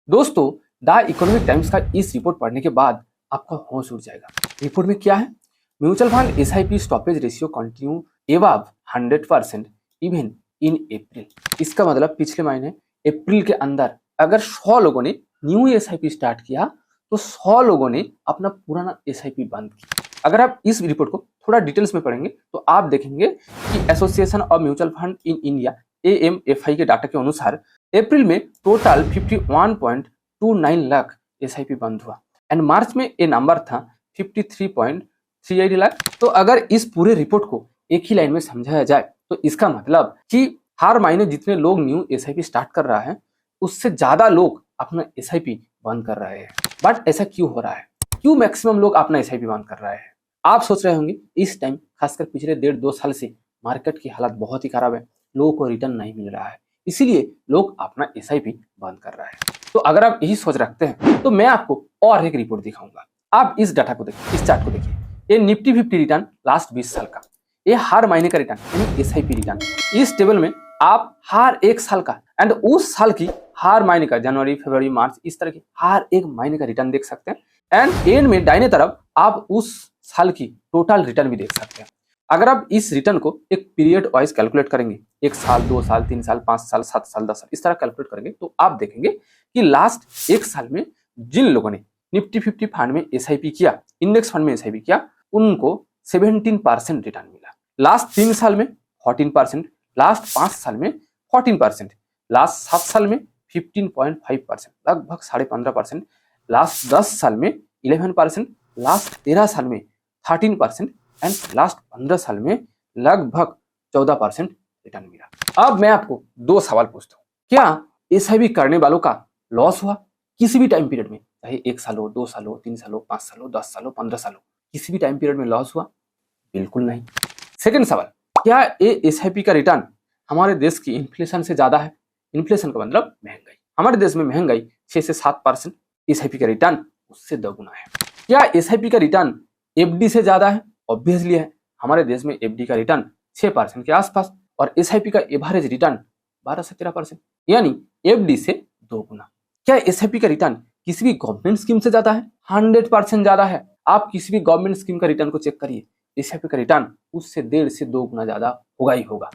दोस्तों, the economic times का इस रिपोर्ट पढ़ने के बाद आपका होश उड़ जाएगा। रिपोर्ट में क्या है? Mutual fund SIP stoppage ratio continue above 100% even in April. इसका मतलब पिछले महीने अप्रैल के अंदर अगर 100 लोगों ने न्यू एसआईपी स्टार्ट किया तो 100 लोगों ने अपना पुराना एसआईपी बंद किया। अगर आप इस रिपोर्ट को थोड़ा डिटेल्स में पढ़ेंगे तो आप देखेंगे कि association of mutual fund in India AMFI के डाटा के अनुसार अप्रैल में टोटल 51.29 लाख एसआईपी बंद हुआ एंड मार्च में ये नंबर था 53.38 लाख। तो अगर इस पूरे रिपोर्ट को एक ही लाइन में समझाया जाए तो इसका मतलब कि हर महीने जितने लोग न्यू एसआईपी स्टार्ट कर रहा है उससे ज्यादा लोग अपना एसआईपी बंद कर रहे हैं। बट ऐसा क्यों हो रहा है? क्यों मैक्सिमम लोग अपना एसआईपी बंद कर रहे हैं? आप सोच रहे होंगे इस टाइम खासकर पिछले 1.5-2 साल से मार्केट की हालत बहुत ही खराब है, लोगों को रिटर्न नहीं मिल रहा है, इसीलिए लोग अपना एसआईपी बंद कर रहे हैं। तो अगर आप यही सोच रखते हैं तो मैं आपको और एक रिपोर्ट दिखाऊंगा। आप इस डाटा को देखिए, इस चार्ट को देखिए। ये निफ्टी 50 रिटर्न लास्ट 20 साल का, ये हर महीने का रिटर्न यानी एसआईपी रिटर्न। इस टेबल में आप हर एक साल का एंड उस साल की हर महीने का जनवरी, फरवरी, मार्च इस तरह की हर एक महीने का रिटर्न देख सकते हैं एंड एंड में दाहिने तरफ आप उस साल की टोटल रिटर्न भी देख सकते हैं। अगर आप इस रिटर्न को एक पीरियड वाइज कैलकुलेट करेंगे, 1 साल, 2 साल, 3 साल, 5 साल, 7 साल, 10 साल इस तरह कैलकुलेट करेंगे तो आप देखेंगे कि लास्ट 1 साल में जिन लोगों ने निफ्टी 50 फंड में एसआईपी किया, इंडेक्स फंड में एसआईपी किया, उनको 17% रिटर्न मिला। लास्ट 3 साल में 14%, लास्ट 5 साल में 14%, लास्ट 7 साल में 15.5%, लगभग 15.5%, लास्ट 10 साल में 11%, लास्ट 13 साल में 13% एंड लास्ट 15 साल में लगभग 14% रिटर्न मिला। अब मैं आपको 2 सवाल पूछता हूँ, क्या एसआईपी करने वालों का लॉस हुआ किसी भी टाइम पीरियड में? चाहे 1 साल हो, 2 साल हो, 3 साल हो, 5 साल हो, 10 साल हो, 15 साल हो, किसी भी टाइम पीरियड में लॉस हुआ? बिल्कुल नहीं। सेकंड सवाल, क्या ये एसआईपी का रिटर्न हमारे देश की इन्फ्लेशन से ज्यादा है? इन्फ्लेशन का मतलब महंगाई। हमारे देश में महंगाई 6 से 7%, एसआईपी का रिटर्न उससे 2 गुना है। क्या एसआईपी का रिटर्न एफडी से ज्यादा है? ऑब्वियसली है। हमारे देश में एफडी का रिटर्न 6% के आसपास और एसआईपी का एवरेज रिटर्न 12 से 13%, यानी एफडी से 2 गुना। क्या एसआईपी का रिटर्न किसी भी गवर्नमेंट स्कीम से ज्यादा है? 100% ज्यादा है। आप किसी भी गवर्नमेंट स्कीम का रिटर्न को चेक करिए, एसआईपी का रिटर्न उससे 1.5 से 2 गुना ज्यादा होगा ही होगा।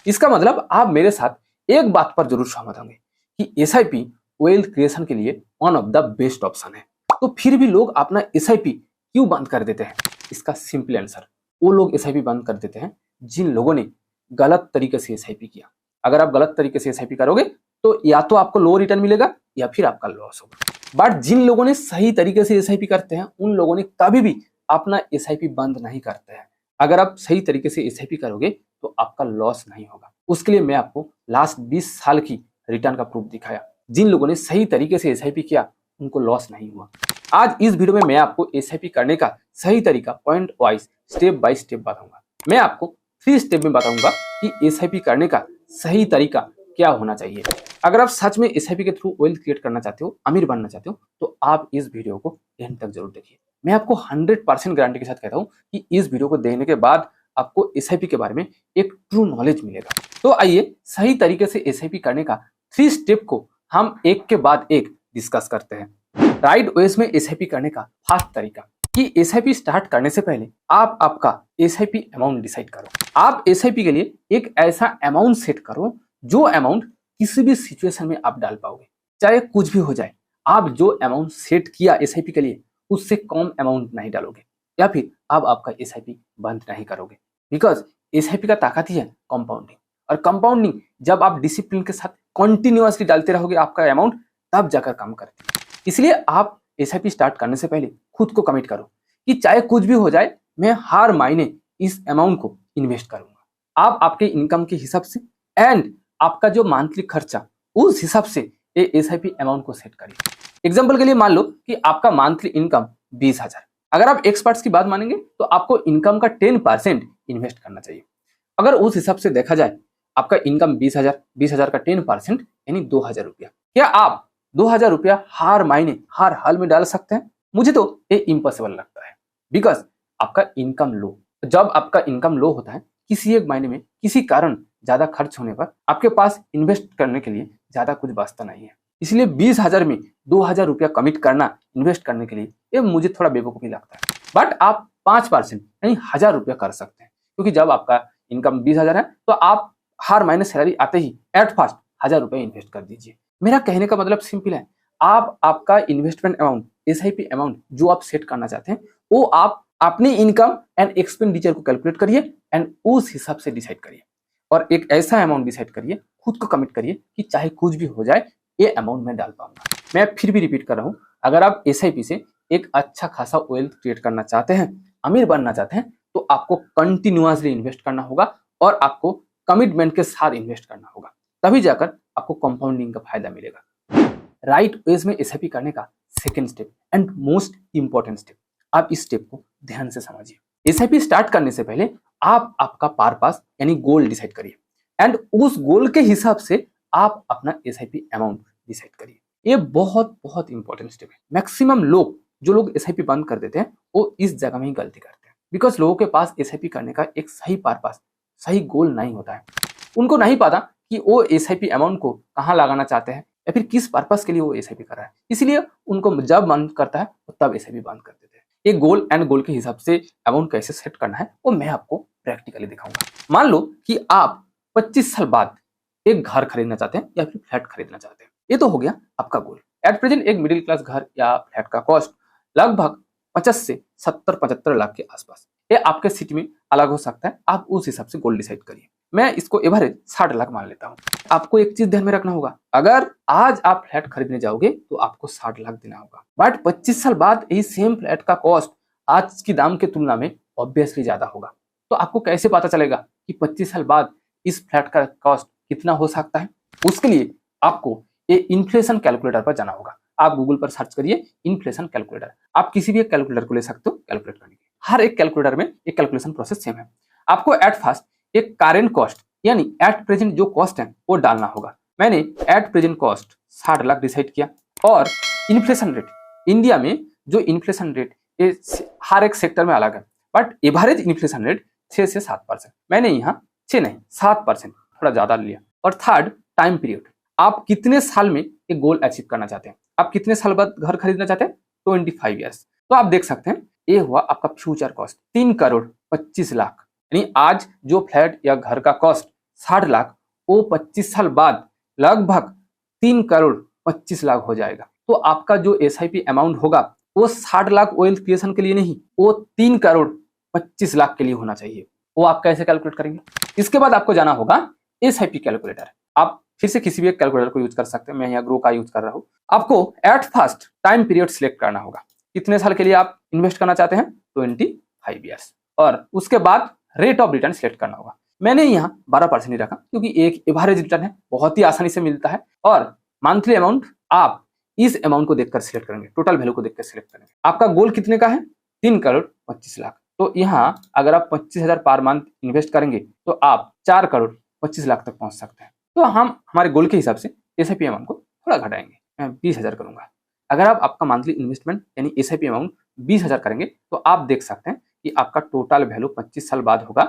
इसका मतलब आप मेरे साथ एक बात पर जरूर सहमत होंगे कि एसआईपी वेल्थ क्रिएशन के लिए one of the best option है। तो फिर भी लोग अपना एसआईपी क्यों बंद कर देते हैं? इसका सिंपल आंसर, वो लोग एसआईपी बंद कर देते हैं जिन लोगों ने गलत तरीके से एसआईपी किया। अगर आप गलत तरीके से एसआईपी करोगे तो या तो आपको लो रिटर्न मिलेगा या फिर आपका लॉस होगा। बट जिन लोगों ने सही तरीके से एसआईपी करते हैं उन लोगों ने कभी भी अपना एसआईपी बंद नहीं करते हैं। अगर आप सही तरीके से एसआईपी करोगे तो आपका लॉस नहीं होगा। उसके लिए मैं आपको लास्ट 20 साल की रिटर्न का प्रूफ दिखाया। जिन लोगों ने सही तरीके से एसआईपी किया उनको लॉस नहीं हुआ। आज इस वीडियो में मैं आपको एसआईपी करने का सही तरीका point wise step by step बताऊंगा। मैं आपको 3 स्टेप में बताऊंगा कि एसआईपी करने का सही तरीका क्या होना चाहिए। अगर आप सच में एसआईपी के थ्रू वेल्थ क्रिएट करना चाहते हो, अमीर बनना चाहते हो, तो आप इस वीडियो को एंड तक जरूर देखिए। मैं आपको 100% गारंटी के साथ कहता हूँ कि इस वीडियो को देखने के बाद आपको एसआईपी के बारे में एक ट्रू नॉलेज मिलेगा। तो आइए सही तरीके से एसआईपी करने का 3 स्टेप को हम एक के बाद एक डिस्कस करते हैं। राइट वेज में एसआईपी करने का फास्ट तरीका कि एसआईपी स्टार्ट करने से पहले आप आपका एसआईपी अमाउंट डिसाइड करो। आप एसआईपी के लिए एक ऐसा अमाउंट सेट करो जो अमाउंट किसी भी सिचुएशन में आप डाल पाओगे, चाहे कुछ भी हो जाए। आप जो अमाउंट सेट किया एसआईपी के लिए उससे कम अमाउंट नहीं डालोगे या फिर आप आपका एसआईपी बंद नहीं करोगे, बिकॉज एसआईपी का ताकत ही है कंपाउंडिंग। और कंपाउंडिंग जब आप डिसिप्लिन के साथ कंटिन्यूअसली डालते रहोगे आपका अमाउंट, तब जाकर काम करती है। इसलिए आप एसआईपी स्टार्ट करने से पहले खुद को कमिट करो कि चाहे कुछ भी हो जाए मैं हर महीने इस अमाउंट को इन्वेस्ट करूंगा। आप आपके इनकम के हिसाब से एंड आपका जो मंथली खर्चा उस हिसाब से ये एसआईपी अमाउंट को सेट करिए। एग्जांपल के लिए मान लो कि आपका मंथली इनकम 20,000। अगर आप एक्सपर्ट्स की बात मानेंगे तो आपको इनकम का 10% इन्वेस्ट करना चाहिए। अगर उस हिसाब से देखा जाए आपका इनकम 20,000 का 10% यानी 2,000 रुपया। क्या आप 2,000 रुपया हर महीने हर हाल में डाल सकते हैं? मुझे तो ये इम्पॉसिबल लगता है, बिकॉज आपका इनकम लो, जब आपका इनकम लो होता है किसी एक महीने में किसी कारण ज्यादा खर्च होने पर आपके पास इन्वेस्ट करने के लिए ज्यादा कुछ बचता नहीं है। इसलिए 20,000 में ₹2000 कमिट करना इन्वेस्ट करने के लिए, ये मुझे थोड़ा बेवकूफ़ी लगता है। बट आप 5% यानी ₹1000 कर सकते हैं, क्योंकि जब आपका इनकम 20,000 है तो आप हर महीने सैलरी आते ही एट फर्स्ट ₹1000 इन्वेस्ट कर दीजिए। मेरा कहने का मतलब सिंपल है, आप आपका इन्वेस्टमेंट अमाउंट, एसआईपी अमाउंट जो आप सेट करना चाहते हैं, वो आप अपनी इनकम एंड एक्सपेंडिचर को कैलकुलेट करिए एंड उस हिसाब से डिसाइड करिए, और एक ऐसा अमाउंट डिसाइड करिए, खुद को कमिट करिए कि चाहे कुछ भी हो जाए ये अमाउंट मैं डाल पाऊंगा। मैं फिर भी रिपीट कर रहा हूँ, अगर आप एसआईपी से एक अच्छा खासा वेल्थ क्रिएट करना चाहते हैं, अमीर बनना चाहते हैं, तो आपको कंटिन्यूअसली इन्वेस्ट करना होगा और आपको कमिटमेंट के साथ इन्वेस्ट करना होगा, तभी जाकर आपको कंपाउंडिंग का फायदा मिलेगा। राइट वेज में एसआईपी करने का second step and most important step, आप इस स्टेप को ध्यान से समझिए। एसआईपी स्टार्ट करने से पहले आप आपका पर्पस यानी गोल डिसाइड करिए एंड उस गोल के हिसाब से आप अपना एसआईपी अमाउंट डिसाइड करिए। ये बहुत बहुत इंपॉर्टेंट स्टेप है। मैक्सिमम लोग, जो लोग एसआईपी बंद कर देते हैं, वो इस जगह में ही गलती करते हैं, बिकॉज लोगों के पास एसआईपी करने का एक सही पर्पस, सही गोल नहीं होता है। उनको नहीं पता कि वो एसआईपी अमाउंट को कहाँ लगाना चाहते हैं या फिर किस पर्पस के लिए वो एसआईपी कर रहा है, इसलिए उनको जब मन करता है तब एसआईपी बंद कर देते हैं। ये गोल एंड गोल के हिसाब से अमाउंट कैसे सेट करना है वो मैं आपको प्रैक्टिकली दिखाऊंगा। मान लो कि आप 25 साल बाद एक घर खरीदना चाहते हैं या फिर फ्लैट खरीदना चाहते हैं, ये तो हो गया आपका गोल। एट प्रेजेंट एक मिडिल क्लास घर या फ्लैट का कॉस्ट लगभग 50 से 70-75 लाख के आसपास। ये आपके सिटी में अलग हो सकता है, आप उस हिसाब से गोल डिसाइड करिए। मैं इसको एवरेज 60 लाख मान लेता हूँ। आपको एक चीज ध्यान में रखना होगा, अगर आज आप फ्लैट खरीदने जाओगे तो आपको 60 लाख देना होगा, बट 25 साल बाद यही सेम फ्लैट का कॉस्ट आज की दाम के तुलना में ऑब्वियसली ज्यादा होगा। तो आपको कैसे पता चलेगा कि 25 साल बाद इस फ्लैट का कॉस्ट कितना हो सकता है? उसके लिए आपको ये इन्फ्लेशन कैलकुलेटर पर जाना होगा। आप गूगल पर सर्च करिए इन्फ्लेशन कैलकुलेटर, आप किसी भी एक कैलकुलेटर को ले सकते हो कैलकुलेट करने के। हर एक कैलकुलेटर में एक कैलकुलेशन प्रोसेस सेम है। आपको एट फर्स्ट एक करेंट कॉस्ट यानी एट प्रेजेंट जो कॉस्ट है वो डालना होगा। मैंने at present cost 60 lakh decide किया, और इन्फ्लेशन रेट, इंडिया में जो इन्फ्लेशन रेट ये हर एक सेक्टर में अलग है, बट एवरेज इन्फ्लेशन रेट 6 से 7%। मैंने यहाँ 6 नहीं 7%, थोड़ा ज्यादा लिया। और थर्ड टाइम पीरियड, आप कितने साल में एक गोल अचीव करना चाहते हैं, आप कितने साल बाद घर खरीदना चाहते हैं, 25 ईयर्स। तो आप देख सकते हैं ये हुआ आपका फ्यूचर कॉस्ट 3,25,00,000। यानी आज जो फ्लैट या घर का कॉस्ट 60 लाख, वो 25 साल बाद लगभग 3,25,00,000 हो जाएगा। तो आपका जो एसआईपी अमाउंट होगा वो 60 लाख वेल्थ क्रिएशन के लिए नहीं, वो 3,25,00,000 के लिए होना चाहिए। वो आप कैसे कैलकुलेट करेंगे? इसके बाद आपको जाना होगा एसआईपी कैलकुलेटर। आप फिर से किसी भी एक कैलकुलेटर को यूज कर सकते हैं, मैं यहाँ ग्रो का यूज कर रहा हूँ। आपको at first time period select करना होगा, कितने साल के लिए आप इन्वेस्ट करना चाहते हैं, 25 ईयर्स। और उसके बाद रेट ऑफ रिटर्न सिलेक्ट करना होगा। मैंने यहाँ 12% ही रखा, क्योंकि एक एवरेज रिटर्न है, बहुत ही आसानी से मिलता है। और मंथली अमाउंट आप इस अमाउंट को देखकर सिलेक्ट करेंगे, टोटल वैल्यू को देखकर सिलेक्ट करेंगे। आपका गोल कितने का है? 3,25,00,000। तो यहाँ अगर आप 25,000 पर मंथ इन्वेस्ट करेंगे तो आप 4,25,00,000 तक पहुंच सकते हैं। तो हम हमारे गोल के हिसाब से एसआईपी अमाउंट को थोड़ा घटाएंगे, मैं 20,000 करूंगा। अगर आप आपका मंथली इन्वेस्टमेंट यानी एसआईपी अमाउंट 20,000 करेंगे तो आप देख सकते हैं कि आपका टोटल वैल्यू 25 साल बाद होगा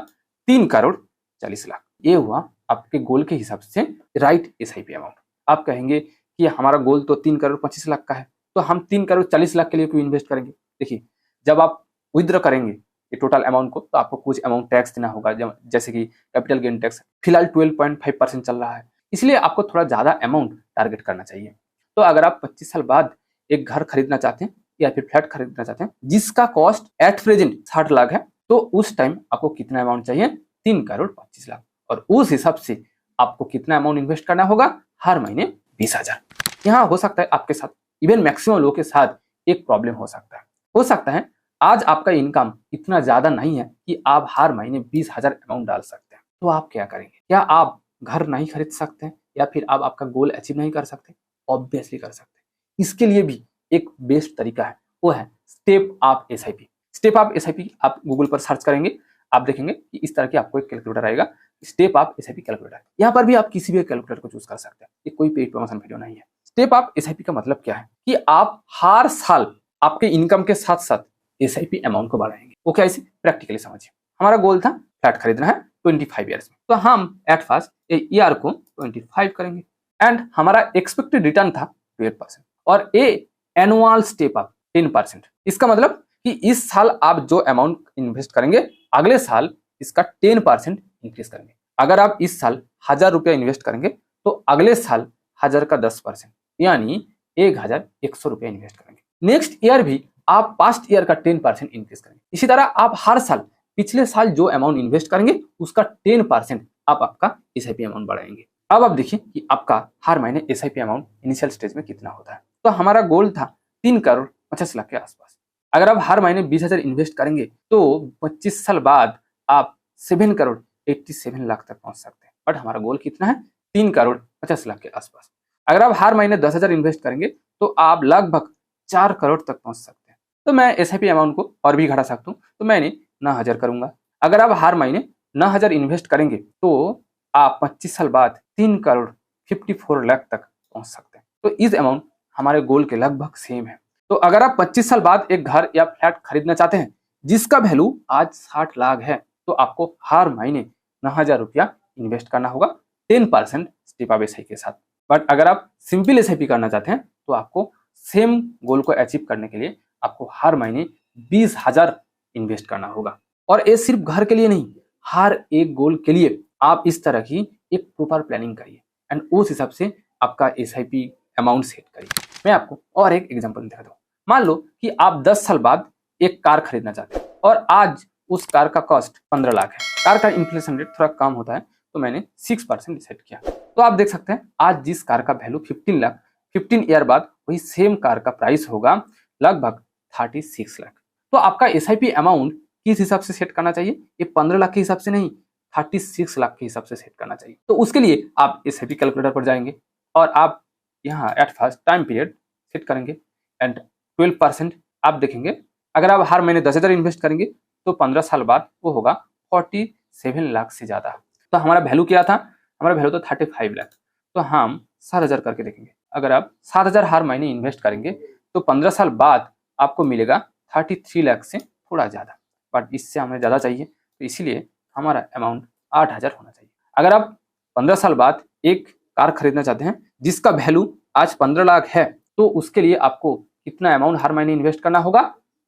3,40,00,000। ये हुआ आपके गोल के हिसाब से राइट एसआईपी अमाउंट। आप कहेंगे कि हमारा गोल तो 3,25,00,000 का है, तो हम 3,40,00,000 के लिए क्यों इन्वेस्ट करेंगे? देखिए, जब आप विथड्रॉ करेंगे ये टोटल अमाउंट को, तो आपको कुछ अमाउंट टैक्स देना होगा, जैसे कि कैपिटल गेन टैक्स फिलहाल 12.5% चल रहा है, इसलिए आपको थोड़ा ज्यादा अमाउंट टारगेट करना चाहिए। तो अगर आप 25 साल बाद एक घर खरीदना चाहते हैं या फिर फ्लैट खरीदना चाहते हैं जिसका कॉस्ट एट प्रेजेंट 60 लाख है, तो उस टाइम आपको कितना अमाउंट चाहिए? 3,25,00,000। और उस हिसाब से आपको कितना अमाउंट इन्वेस्ट करना होगा? हर महीने 20,000। यहाँ हो सकता है आपके साथ, इवन मैक्सिमम लोगों के साथ एक प्रॉब्लम हो सकता है आज आपका इनकम इतना ज्यादा नहीं है कि आप हर महीने 20,000 अमाउंट डाल सकते हैं। तो आप क्या करेंगे? क्या आप घर नहीं खरीद सकते हैं या फिर आप आपका गोल अचीव नहीं कर सकते? ऑब्वियसली कर सकते हैं। इसके लिए भी एक बेस्ट तरीका है, वो है step up SIP. Step up SIP आप गूगल पर सर्च करेंगे, आप देखेंगे कि इस तरह की आपको एक कैलकुलेटर आएगा, स्टेप अप एसआईपी कैलकुलेटर। यहाँ पर भी आप किसी भी कैलकुलेटर को चूज कर सकते हैं, ये कोई पेड प्रमोशन वीडियो नहीं है। स्टेप अप एसआईपी का मतलब क्या है कि आप हर साल आपके इनकम के साथ साथ एसआईपी अमाउंट को बढ़ाएंगे। वो कैसे? प्रैक्टिकली समझिए। हमारा गोल था फ्लैट खरीदना है 25 ईयर्स में, तो हम एट फर्स्ट ईयर को 25 करेंगे एंड हमारा एक्सपेक्टेड रिटर्न था 12%। और ए एनुअल स्टेप अप 10%। इसका मतलब कि इस साल आप जो अमाउंट इन्वेस्ट करेंगे अगले साल इसका 10% इंक्रीज करेंगे। अगर आप इस साल 1000 रुपया इन्वेस्ट करेंगे तो अगले साल 1000 का 10% यानी 1100 रुपया इन्वेस्ट करेंगे। नेक्स्ट ईयर भी आप पास्ट ईयर का 10% इंक्रीज करेंगे। इसी तरह आप हर साल पिछले साल जो अमाउंट इन्वेस्ट करेंगे उसका 10% आप आपका एसआईपी अमाउंट बढ़ाएंगे। अब आप देखिए कि आपका हर महीने एसआईपी अमाउंट इनिशियल स्टेज में कितना होता है। तो हमारा गोल था 3 करोड़ 50 लाख के आसपास। अगर आप हर महीने 20,000 इन्वेस्ट करेंगे तो 25 साल बाद आप 7 करोड़ 87 लाख तक पहुंच सकते हैं। बट हमारा गोल कितना है? 3 करोड़ 50 लाख के आसपास। अगर आप हर महीने 10,000 इन्वेस्ट करेंगे तो आप लगभग 4 करोड़ तक पहुंच सकते हैं। तो मैं एसआईपी अमाउंट को और भी घटा सकता हूँ, तो मैंने 9,000 करूंगा। अगर आप हर महीने 9,000 इन्वेस्ट करेंगे तो आप 25 साल बाद 3 करोड़ 54 लाख तक पहुंच सकते हैं। तो इस अमाउंट हमारे गोल के लगभग सेम है। तो अगर आप 25 साल बाद एक घर या फ्लैट खरीदना चाहते हैं जिसका वैल्यू आज 60 लाख है तो आपको हर महीने 9,000 रुपया इन्वेस्ट करना होगा 10% स्टेप अप एसआईपी के साथ। बट अगर आप सिंपल एसआईपी करना चाहते हैं तो आपको सेम गोल को अचीव करने के लिए आपको हर महीने 20,000 इन्वेस्ट करना होगा। और ये सिर्फ घर के लिए नहीं, हर एक गोल के लिए आप इस तरह की एक प्रॉपर प्लानिंग करिए एंड उस हिसाब से आपका एसआईपी अमाउंट सेट करिए। मैं आपको और एक एग्जांपल दिखाता हूँ। मान लो कि आप 10 साल बाद एक कार खरीदना चाहते हैं और आज उस कार का कॉस्ट 15 लाख है। कार का इन्फ्लेशन रेट थोड़ा कम होता है तो मैंने 6% सेट किया। तो आप देख सकते हैं आज जिस कार का वैल्यू 15 लाख, 15 ईयर बाद वही सेम कार का प्राइस होगा लगभग 36 लाख। तो आपका एसआईपी अमाउंट किस हिसाब से सेट करना चाहिए? ये 15 लाख के हिसाब से नहीं, 36 लाख के हिसाब से सेट करना चाहिए। तो उसके लिए आप एसआईपी कैलकुलेटर पर जाएंगे और आप यहाँ at first time period set करेंगे एंड 12% आप देखेंगे। अगर आप हर महीने 10,000 इन्वेस्ट करेंगे तो 15 साल बाद वो होगा 47 लाख से ज्यादा। तो हमारा वैल्यू क्या था? हमारा वैल्यू तो 35 लाख। तो हम 7,000 करके देखेंगे। अगर आप 7,000 हर महीने इन्वेस्ट करेंगे तो 15 साल बाद आपको मिलेगा 33 लाख से थोड़ा ज्यादा। बट इससे हमें ज्यादा चाहिए तो इसीलिए हमारा अमाउंट 8,000 होना चाहिए। अगर आप 15 साल बाद एक कार खरीदना चाहते हैं जिसका वैल्यू आज 15 लाख है तो उसके लिए आपको कितना अमाउंट हर महीने इन्वेस्ट करना होगा?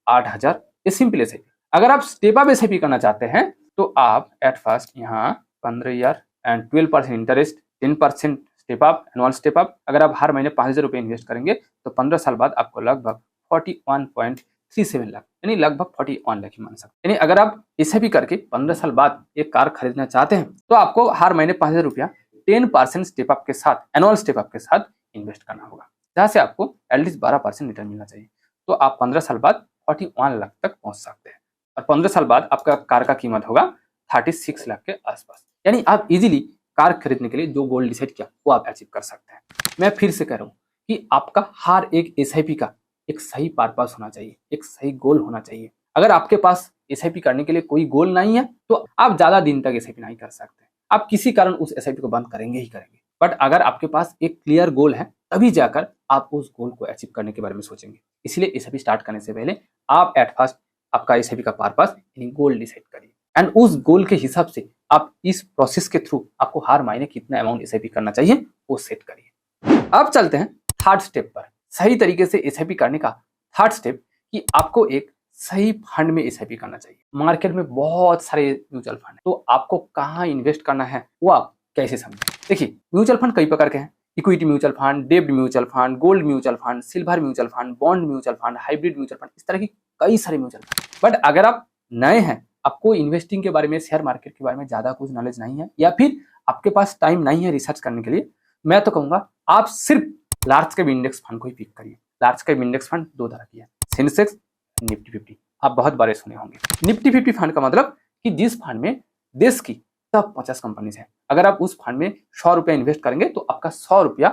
8,000। ये सिंपल एसआईपी। अगर आप स्टेप अप एसआईपी करना चाहते हैं तो आप एट फर्स्ट यहाँ 15 year and 12% interest, 10% step up, annual step up. अगर आप हर महीने 5,000 रुपये इन्वेस्ट करेंगे तो 15 साल बाद आपको लगभग 41.37 लाख यानी लगभग 41 लाख ही मान सकते। यानी अगर आप एसआईपी करके 15 साल बाद एक कार खरीदना चाहते हैं तो आपको हर महीने 5,000 रुपया 10% स्टेप अप के साथ, एनुअल स्टेप अप के साथ इन्वेस्ट करना होगा, जहाँ से आपको एटलीस्ट 12% रिटर्न मिलना चाहिए। तो आप 15 साल बाद 41 लाख तक पहुंच सकते हैं और 15 साल बाद आपका कार का कीमत होगा 36 लाख के आसपास। यानी आप इजीली कार खरीदने के लिए जो गोल डिसाइड किया वो आप अचीव कर सकते हैं। मैं फिर से कह रहा हूँ कि आपका हर एक एसआईपी का एक सही पर्पस होना चाहिए, एक सही गोल होना चाहिए। अगर आपके पास एसआईपी करने के लिए कोई गोल नहीं है तो आप ज्यादा दिन तक एसआईपी नहीं कर सकते। आप किसी कारण उस एसआईपी को बंद करेंगे ही करेंगे। बट अगर आपके पास एक क्लियर गोल है तभी जाकर आप उस गोल को अचीव करने के बारे में सोचेंगे। इसलिए एसआईपी स्टार्ट करने से पहले आप एट फर्स्ट आपका एसआईपी का पर्पस यानी गोल डिसाइड करिए एंड उस गोल के हिसाब से आप इस प्रोसेस के थ्रू आपको हर महीने कितना अमाउंट एसआईपी करना चाहिए वो सेट करिए। अब चलते हैं थर्ड स्टेप पर। सही तरीके से एसआईपी करने का थर्ड स्टेप कि आपको एक सही फंड में एसआईपी करना चाहिए। मार्केट में बहुत सारे म्यूचुअल फंड है तो आपको कहाँ इन्वेस्ट करना है वो आप कैसे समझें। देखिए म्यूचुअल फंड कई प्रकार के हैं। इक्विटी म्यूचुअल फंड, डेब्ट mutual fund, gold mutual fund, silver mutual fund, bond mutual fund, hybrid mutual fund, इस तरह की कई सारे म्यूचुअल फंड। बट अगर आप नए हैं, आपको इन्वेस्टिंग के बारे में, शेयर मार्केट के बारे में ज्यादा कुछ नॉलेज नहीं है या फिर आपके पास टाइम नहीं है रिसर्च करने के लिए, मैं तो कहूंगा आप सिर्फ लार्ज कैप इंडेक्स फंड को ही पिक करिए। लार्ज कैप इंडेक्स फंड दो तरह की है, सेंसेक्स, निफ्टी 50। आप बहुत बारे सुने होंगे। निफ्टी 50 फंड का मतलब कि जिस फंड में देश की टॉप 50 कंपनीज है। अगर आप उस फंड में 100 रुपया इन्वेस्ट करेंगे तो आपका 100 रुपया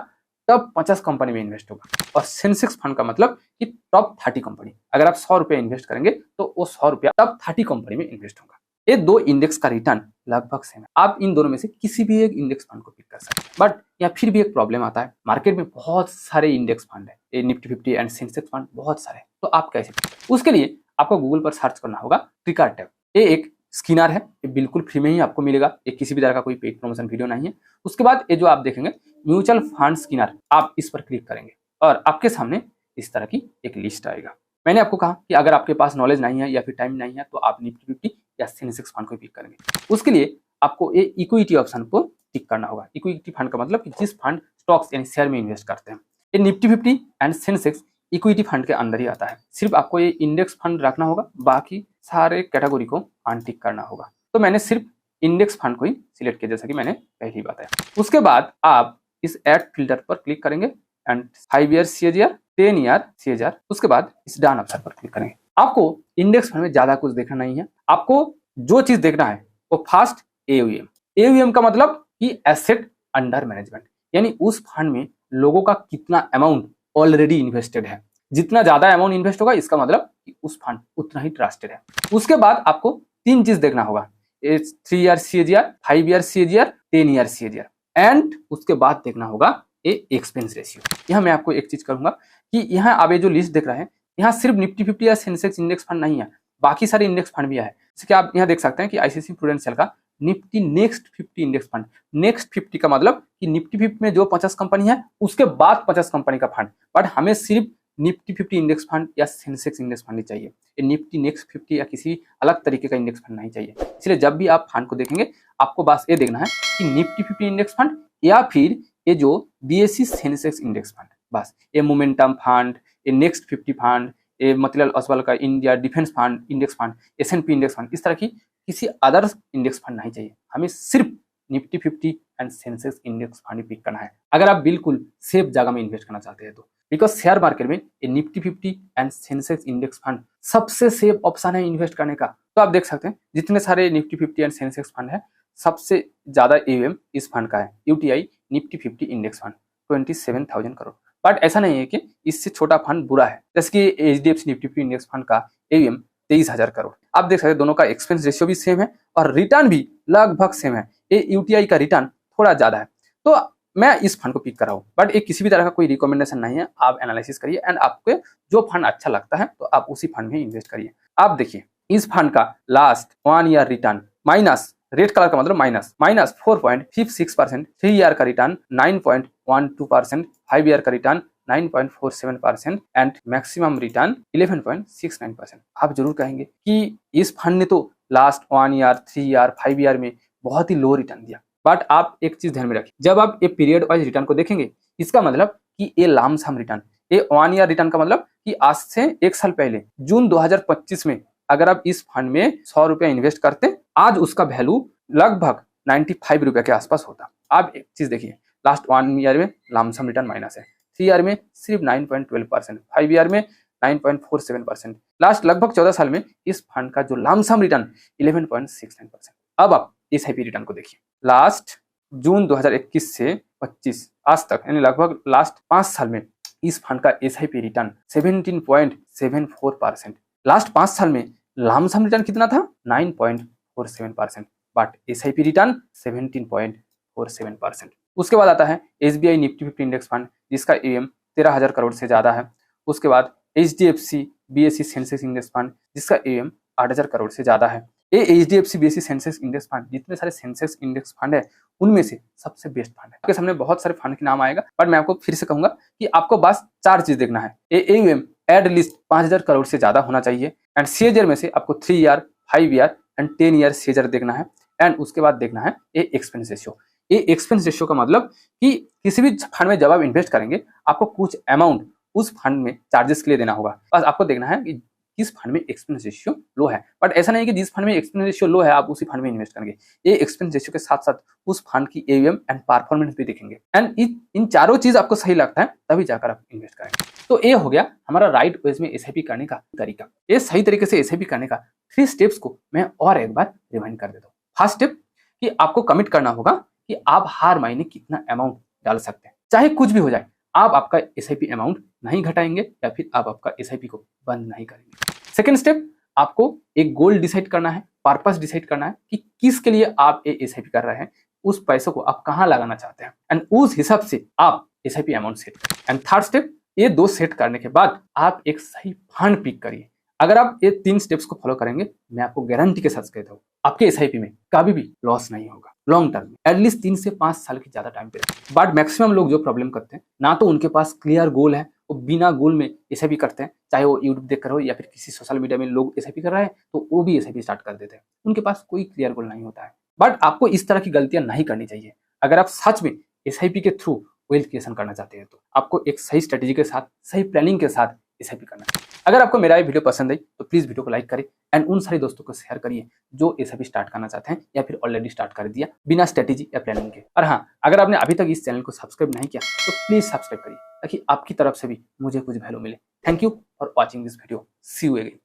टॉप 50 कंपनी में इन्वेस्ट होगा। और सेंसेक्स फंड का मतलब कि टॉप 30 कंपनी। अगर आप 100 रुपया इन्वेस्ट करेंगे तो वो 100 रुपया टॉप 30 कंपनी में इन्वेस्ट होगा। ये दो इंडेक्स का रिटर्न लगभग सेम है। आप इन दोनों में से किसी भी एक इंडेक्स फंड को पिक कर सकते हैं। बट यहाँ फिर भी एक प्रॉब्लम आता है, मार्केट में बहुत सारे इंडेक्स फंड है, ये निफ्टी 50 एंड सेंसेक्स फंड बहुत सारे। तो आप कैसे? उसके लिए आपको गूगल पर सर्च करना होगा ट्रिकरटैब। ये एक स्किनर है, ये बिल्कुल फ्री में ही आपको मिलेगा, ये किसी भी तरह का कोई पेड प्रमोशन वीडियो नहीं है। उसके बाद ये जो आप देखेंगे म्यूचुअल फंड स्किनर, आप इस पर क्लिक करेंगे और आपके सामने इस तरह की एक लिस्ट आएगा। मैंने आपको कहा कि अगर आपके पास नॉलेज नहीं है या फिर टाइम नहीं है तो आप निफ्टी 50 या सेंसेक्स फंड को पिक करेंगे। उसके लिए आपको ये इक्विटी ऑप्शन को टिक करना होगा। इक्विटी फंड का मतलब कि जिस फंड स्टॉक्स यानी शेयर में इन्वेस्ट करते हैं। ये Nifty 50 and Sensex equity fund के अंदर ही आता है। सिर्फ आपको ये इंडेक्स फंड रखना होगा, बाकी सारे कैटेगरी को अनटिक करना होगा। तो मैंने सिर्फ इंडेक्स फंड को ही सिलेक्ट किया, जैसा कि मैंने पहले ही बताया। उसके बाद आप इस ऐड फिल्टर पर क्लिक करेंगे and 5 year CAGR, 10 year CAGR, उसके बाद इस डन ऑप्शन पर क्लिक करेंगे। आपको इंडेक्स फंड में ज्यादा कुछ देखना नहीं है। आपको जो चीज देखना है वो फर्स्ट AUM। AUM का मतलब कि एसेट अंडर मैनेजमेंट, यानी उस फंड में लोगों का कितना अमाउंट ऑलरेडी इन्वेस्टेड है। जितना ज्यादा अमाउंट इन्वेस्ट होगा इसका मतलब कि उस फंड उतना ही ट्रस्टेड है। उसके बाद आपको 3 चीज देखना होगा, 3 year CAGR, 5 year CAGR, 10 year CAGR and उसके बाद देखना होगा ये एक्सपेंस रेशियो। यहाँ मैं आपको एक चीज करूंगा कि यहाँ आप ये जो लिस्ट देख रहे हैं, यहाँ सिर्फ निफ्टी 50 या सेंसेक्स इंडेक्स फंड नहीं है, बाकी सारे इंडेक्स फंड भी है। जैसे कि आप यहाँ देख सकते हैं कि ICICI प्रूडेंशियल का Nifty next 50 index fund. Next 50 का मतलब कि निफ्टी 50 में जो 50 कंपनी है उसके बाद 50 कंपनी का फंड, बट हमें सिर्फ निफ्टी 50 इंडेक्स फंड या सेंसेक्स इंडेक्स फंड ही चाहिए। ये निफ्टी नेक्स्ट 50 या किसी अलग तरीके का इंडेक्स फंड नहीं चाहिए। इसलिए जब भी आप फंड को देखेंगे आपको बस ये देखना है कि निफ्टी 50 इंडेक्स फंड या फिर ये जो BSE सेंसेक्स इंडेक्स फंड, बस ये मोमेंटम फंड, ये नेक्स्ट 50 फंड, ये मोतीलाल ओसवाल का India defence fund index fund, S&P index fund, इस तरह की किसी अदर इंडेक्स फंड नहीं चाहिए। हमें सिर्फ Nifty 50 and Sensex index fund pick करना है अगर आप बिल्कुल सेफ जगह में इन्वेस्ट करना चाहते हैं तो। बिकॉज शेयर मार्केट में ये Nifty 50 and Sensex index fund सबसे सेफ ऑप्शन है इन्वेस्ट करने का। तो आप देख सकते हैं जितने सारे निफ्टी 50 एंड सेंसेक्स फंड है, सबसे ज्यादा AUM इस फंड का है। UTI Nifty 50 index fund 27,000 crore. But ऐसा नहीं है कि इससे छोटा फंड बुरा है, जैसे कि HDFC निफ्टी 50 इंडेक्स फंड का AUM 23,000 करोड़। आप देख सकते हैं दोनों का एक्सपेंस रेशियो भी सेम है और रिटर्न भी लगभग सेम है। ये UTI का रिटर्न थोड़ा ज्यादा है, तो मैं इस फंड को पिक कर रहा हूँ। बट ये किसी भी तरह का कोई रिकमेंडेशन नहीं है, आप एनालिसिस करिए एंड आपको जो फंड अच्छा लगता है तो आप उसी फंड में इन्वेस्ट करिए। आप देखिए इस फंड का last 1 year return minus, red colour का मतलब माइनस 4.56%, 3 ईयर का रिटर्न 9.12%, 5 ईयर का रिटर्न 9.47% एंड मैक्सिमम रिटर्न 11.69%। आप जरूर कहेंगे कि इस फंड ने तो लास्ट 1 ईयर, 3 ईयर, 5 ईयर में बहुत ही लो रिटर्न दिया। बट आप एक चीज ध्यान में रखिए, जब आप ये पीरियड वाइज रिटर्न को देखेंगे इसका मतलब कि ये लमसम रिटर्न, ये 1 ईयर रिटर्न का मतलब कि आज से 1 साल पहले जून 2025 में अगर आप इस फंड में 100 रुपया इन्वेस्ट करते, आज उसका वैल्यू लगभग 95 रुपया के आसपास होता। आप एक चीज देखिए, लास्ट 1 ईयर में लमसम रिटर्न माइनस है, 3 ईयर में सिर्फ 9.12%, 5 ईयर में 9.47%, लास्ट लगभग 14 साल में इस फंड का जो लमसम रिटर्न 11.69%। अब आप SIP रिटर्न को देखिए, लास्ट जून 2021 से 25 आज तक यानी लगभग लास्ट 5 साल में इस फंड का SIP रिटर्न 17.74%। लास्ट 5 साल में लमसम रिटर्न कितना था? 9.47%, बट SIP रिटर्न 17.47%। उसके बाद आता है SBI निफ्टी 50 इंडेक्स फंड जिसका AUM 13,000 करोड़ से ज्यादा है। उसके बाद HDFC BSE Sensex index fund जिसका AUM 8,000 करोड़ से ज्यादा है। ये HDFC BSE Sensex index fund जितने सारे सेंसेक्स इंडेक्स फंड है उनमें से सबसे बेस्ट फंड है। आपके सामने बहुत सारे फंड के नाम आएगा, बट मैं आपको फिर से कहूंगा कि आपको बस 4 चीज देखना है। AUM एट लीस्ट 5,000 करोड़ से ज्यादा होना चाहिए एंड CAGR में से आपको 3 year, 5 year and 10 year CAGR देखना है एंड उसके बाद देखना है ये एक्सपेंस रेशियो। ये एक्सपेंस रेशियो का मतलब कि किसी भी फंड में जब आप इन्वेस्ट करेंगे आपको कुछ अमाउंट उस फंड में चार्जेस के लिए देना होगा। बस आपको देखना है कि किस फंड में एक्सपेंस रेशियो लो है, बट ऐसा नहीं कि जिस फंड में एक्सपेंस रेशियो लो है आप उसी फंड में इन्वेस्ट करेंगे। ये एक्सपेंस रेशियो के साथ साथ उस फंड की AUM एंड परफॉर्मेंस भी देखेंगे एंड इन चारों चीज आपको सही लगता है तभी जाकर आप इन्वेस्ट करेंगे। तो ये हो गया हमारा राइट वेज में SIP करने का तरीका। ये सही तरीके से SIP करने का 3 स्टेप्स को मैं और एक बार रिमाइंड कर देता हूँ। फर्स्ट स्टेप कि आपको कमिट करना होगा कि आप हर महीने कितना अमाउंट डाल सकते हैं, चाहे कुछ भी हो जाए। आप आपका SIP अमाउंट नहीं घटाएंगे या फिर आप आपका SIP को बंद नहीं करेंगे। सेकेंड स्टेप, आपको एक गोल डिसाइड करना है, पर्पस डिसाइड करना है कि किसके लिए आप ये SIP कर रहे हैं, उस पैसों को आप कहाँ लगाना चाहते हैं एंड उस हिसाब से आप SIP अमाउंट सेट करें। एंड थर्ड स्टेप, ये 2 सेट करने के बाद आप एक सही फंड पिक करिए। अगर आप ये 3 स्टेप्स को फॉलो करेंगे, मैं आपको गारंटी के साथ कहता हूँ आपके एसआईपी में कभी भी लॉस नहीं होगा लॉन्ग टर्म में, एटलीस्ट 3 से 5 साल की ज्यादा टाइम पे। बट मैक्सिमम लोग जो प्रॉब्लम करते हैं, ना तो उनके पास क्लियर गोल है, वो बिना गोल में एसआईपी करते हैं, चाहे वो यूट्यूब देख कर हो या फिर किसी सोशल मीडिया में लोग एसआईपी कर रहे हैं तो वो भी एसआईपी स्टार्ट कर देते हैं, उनके पास कोई क्लियर गोल नहीं होता है। बट आपको इस तरह की गलतियां नहीं करनी चाहिए। अगर आप सच में एसआईपी के थ्रू वेल्थ क्रिएशन करना चाहते हैं तो आपको एक सही स्ट्रेटेजी के साथ, सही प्लानिंग के साथ एसआईपी करना चाहिए। अगर आपको मेरा ये वीडियो पसंद आई तो प्लीज वीडियो को लाइक करें एंड उन सारे दोस्तों को शेयर करिए जो एसआईपी स्टार्ट करना चाहते हैं या फिर ऑलरेडी स्टार्ट कर दिया बिना स्ट्रेटेजी या प्लानिंग के। और हाँ, अगर आपने अभी तक इस चैनल को सब्सक्राइब नहीं किया तो प्लीज सब्सक्राइब करिए ताकि आपकी तरफ से भी मुझे कुछ वैल्यू मिले। Thank you for watching this video. See you again.